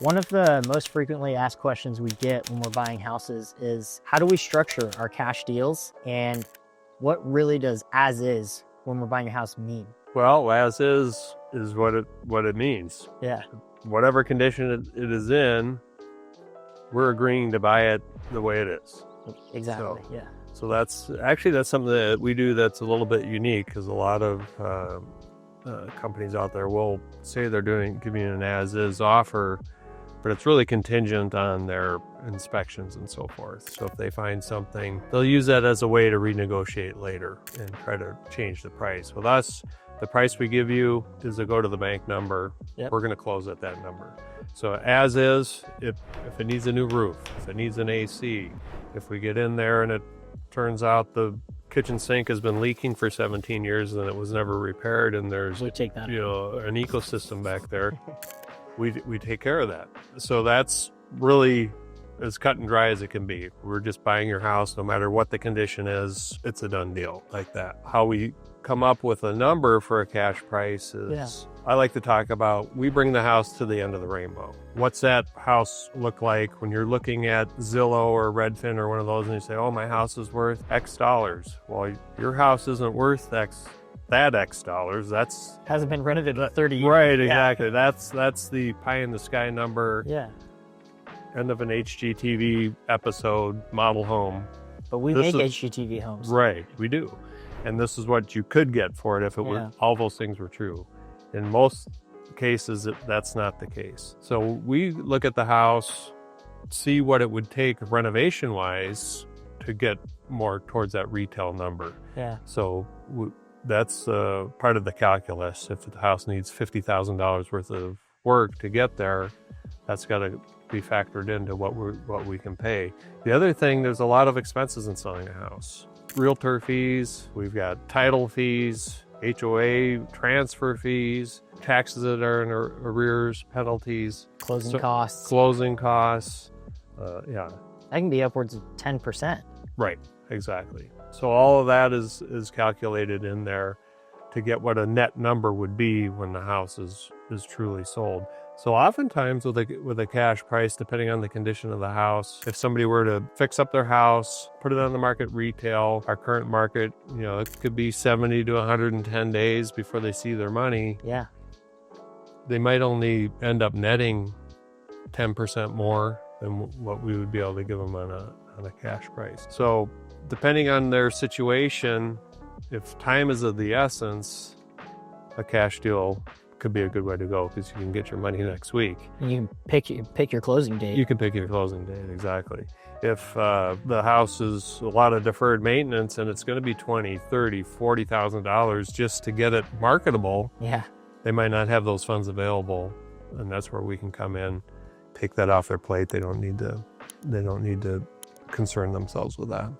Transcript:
One of the most frequently asked questions we get when we're buying houses is how do we structure our cash deals, and what really does as is when we're buying a house mean? Well, as is what it means. Yeah, Whatever condition it is in, we're agreeing to buy it the way it is. exactly. Yeah. So that's something that we do that's a little bit unique, because a lot of companies out there will say they're giving you an as-is offer, but it's really contingent on their inspections and so forth. So if they find something, they'll use that as a way to renegotiate later and try to change the price. With us, the price we give you is a go to the bank number. Yep. We're going to close at that number. So as is, if it needs a new roof, if it needs an AC, if we get in there and it turns out the kitchen sink has been leaking for 17 years and it was never repaired, and there's We take that. an ecosystem back there, we take care of that. So that's really as cut and dry as it can be. We're just buying your house, no matter what the condition is. It's a done deal like that. How we come up with a number for a cash price is, I like to talk about, we bring the house to the end of the rainbow. What's that house look like when you're looking at Zillow or Redfin or one of those and you say, oh, my house is worth X dollars. Well, your house isn't worth X dollars. That's Hasn't been renovated in 30 years. right, exactly. That's the pie in the sky number. Yeah. End of an HGTV episode, model home. But we This make is- HGTV homes. Right, we do. And this is what you could get for it if it were all those things were true. In most cases, that's not the case. So we look at the house, see what it would take renovation-wise to get more towards that retail number. Yeah. So that's part of the calculus. If the house needs $50,000 worth of work to get there, that's got to be factored into what we can pay. The other thing, there's a lot of expenses in selling a house. Realtor fees, we've got title fees, HOA transfer fees, taxes that are in arrears, penalties, Closing costs. closing costs. Yeah, That can be upwards of 10%. right, exactly. So all of that is calculated in there to get what a net number would be when the house is truly sold. So oftentimes with a cash price, depending on the condition of the house, if somebody were to fix up their house, put it on the market retail, our current market, it could be 70 to 110 days before they see their money. Yeah. They might only end up netting 10% more than what we would be able to give them on a cash price. So depending on their situation, if time is of the essence, a cash deal could be a good way to go, because you can get your money next week. And you can pick your closing date. You can pick your closing date, exactly. If the house is a lot of deferred maintenance and it's going to be $20,000, $30,000, $40,000 just to get it marketable, Yeah. they might not have those funds available, and that's where we can come in, take that off their plate. They don't need to concern themselves with that.